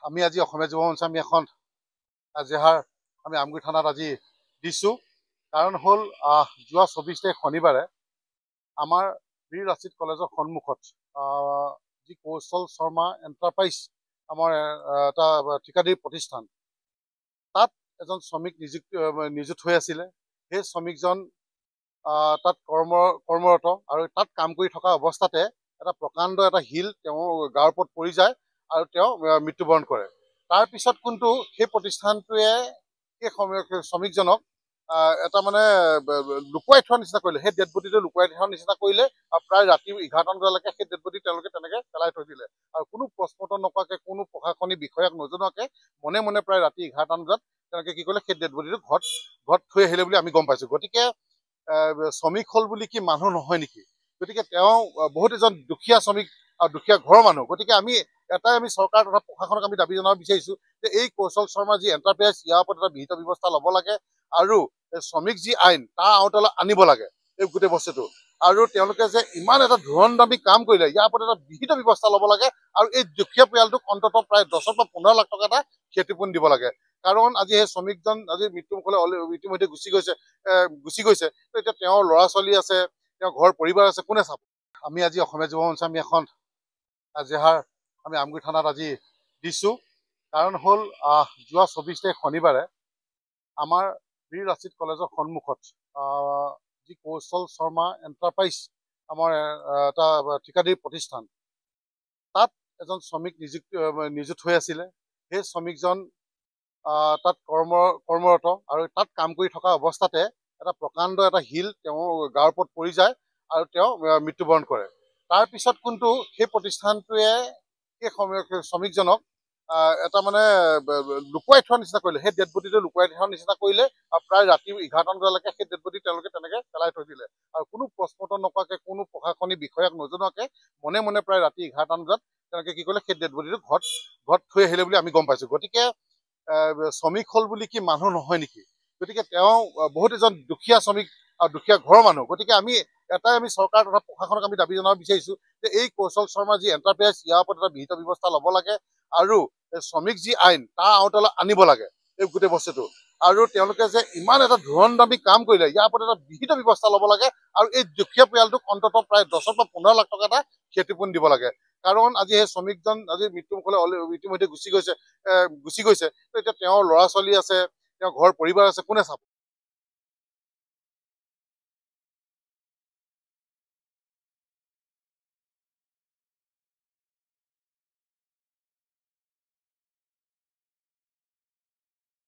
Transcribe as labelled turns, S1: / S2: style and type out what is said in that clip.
S1: আমি আজি অসমীয়া যুৱ মঞ্চ আমি এখন জেহাৰ আমি আমগুৰি থানাত আজি দিছোঁ। কাৰণ হ'ল যোৱা 24 তাৰিখ শনিবাৰে আমাৰ বীৰ লাচিত কলেজৰ সন্মুখত যি কৌশল শৰ্মা এণ্টাৰপ্ৰাইজ আমাৰ এটা ঠিকাদাৰী প্ৰতিষ্ঠান, তাত এজন শ্ৰমিক নিযুত হৈ আছিলে। সেই শ্ৰমিকজন তাত কৰ্মৰত আৰু তাত কাম কৰি থকা অৱস্থাতে এটা প্ৰকাণ্ড এটা শিল তেওঁৰ গাৰ ওপৰত পৰি যায় আৰু তেওঁ মৃত্যুবৰণ কৰে। তাৰপিছত কিন্তু সেই প্ৰতিষ্ঠানটোৱে সেই শ্ৰমিকজনক এটা মানে লুকুৱাই থোৱাৰ নিচিনা কৰিলে, সেই ডেড বডিটো লুকুৱাই থোৱাৰ নিচিনা কৰিলে আৰু প্ৰায় ৰাতি 11টা বজালৈকে সেই ডেড বডি তেওঁলোকে তেনেকে পেলাই থৈ দিলে আৰু কোনো প্ৰশ্নউত্তৰ নকৰাকে, কোনো প্ৰশাসনিক বিষয়াক নজনোৱাকে মনে মনে প্ৰায় ৰাতি 11টা বজাত তেওঁলোকে কি কৰিলে, সেই ডেড বডিটো ঘৰত থৈ আহিলে বুলি আমি গম পাইছোঁ। গতিকে শ্ৰমিক হ'ল বুলি কি মানুহ নহয় নেকি? গতিকে তেওঁ বহুত এজন দুখীয়া শ্ৰমিক আৰু দুখীয়া ঘৰৰ মানুহ। গতিকে আমি চৰকাৰ তথা প্ৰশাসনক আমি দাবী জনাব বিচাৰিছোঁ যে এই কৌশল শৰ্মা যি এণ্টাৰপ্ৰাইজ, ইয়াৰ ওপৰত এটা বিহিত ব্যৱস্থা ল'ব লাগে আৰু শ্ৰমিক যি আইন তাৰ আওতালৈ আনিব লাগে এই গোটেই বস্তুটো। আৰু তেওঁলোকে যে ইমান এটা ধুৰন্ধৰ্মী কাম কৰিলে, ইয়াৰ ওপৰত এটা বিহিত ব্যৱস্থা ল'ব লাগে আৰু এই দুখীয়া পৰিয়ালটোক অন্ততঃ প্ৰায় 10 বা 15 লাখ টকা এটা ক্ষতিপূৰণ দিব লাগে। কাৰণ আজি সেই শ্ৰমিকজন আজি মৃত্যুমুখলৈ ইতিমধ্যে গুচি গৈছে। তো এতিয়া তেওঁৰ ল'ৰা ছোৱালী আছে, তেওঁৰ ঘৰ পৰিবাৰ আছে, কোনে চাব? আমি আজি অসমীয়া যুৱ মঞ্চ আমি এখন জেহাৰ আমি আমগুৰি থানাত আজি দিছোঁ। কাৰণ হ'ল যোৱা 24 তাৰিখ শনিবাৰে আমাৰ বীৰ লাচিত কলেজৰ সন্মুখত যি কৌশল শৰ্মা এণ্টাৰপ্ৰাইজ আমাৰ এটা ঠিকাদাৰী প্ৰতিষ্ঠান, তাত এজন শ্ৰমিক নিযুত হৈ আছিলে। সেই শ্ৰমিকজন তাত কৰ্মৰত আৰু তাত কাম কৰি থকা অৱস্থাতে এটা প্ৰকাণ্ড এটা শিল তেওঁৰ গাৰ ওপৰত পৰি যায় আৰু তেওঁ মৃত্যুবৰণ কৰে। তাৰপিছত কিন্তু সেই প্ৰতিষ্ঠানটোৱে সেই শ্ৰমিকজনক এটা মানে লুকুৱাই থোৱাৰ নিচিনা কৰিলে, সেই ডেড বডিটো লুকুৱাই থোৱাৰ নিচিনা কৰিলে আৰু প্ৰায় ৰাতি 11টা বজালৈকে সেই ডেড বডি তেওঁলোকে তেনেকে পেলাই থৈ দিলে আৰু কোনো প্ৰশ্নউত্তৰ নকৰাকে, কোনো প্ৰশাসনিক বিষয়াক নজনোৱাকে মনে মনে প্ৰায় ৰাতি 11টা বজাত তেওঁলোকে কি কৰিলে, সেই ডেড বডিটো ঘৰত থৈ আহিলে বুলি আমি গম পাইছোঁ। গতিকে শ্ৰমিক হ'ল বুলি কি মানুহ নহয় নেকি? গতিকে তেওঁ বহুত এজন দুখীয়া শ্ৰমিক আৰু দুখীয়া ঘৰৰ মানুহ। গতিকে আমি চৰকাৰ তথা প্ৰশাসনক আমি দাবী জনাব বিচাৰিছোঁ যে এই কৌশল শৰ্মা যি এণ্টাৰপ্ৰাইজ, ইয়াৰ ওপৰত এটা বিহিত ব্যৱস্থা ল'ব লাগে আৰু শ্ৰমিক যি আইন তাৰ আওতালৈ আনিব লাগে এই গোটেই বস্তুটো। আৰু তেওঁলোকে যে ইমান এটা ধুৰন্ধৰ্মী কাম কৰিলে, ইয়াৰ ওপৰত এটা বিহিত ব্যৱস্থা ল'ব লাগে আৰু এই দুখীয়া পৰিয়ালটোক অন্ততঃ প্ৰায় 10 বা 15 লাখ টকা এটা ক্ষতিপূৰণ দিব লাগে। কাৰণ আজি সেই শ্ৰমিকজন আজি মৃত্যুমুখলৈ ইতিমধ্যে গুচি গৈছে। তো এতিয়া তেওঁৰ ল'ৰা ছোৱালী আছে, তেওঁৰ ঘৰ পৰিবাৰ আছে, কোনে চাব?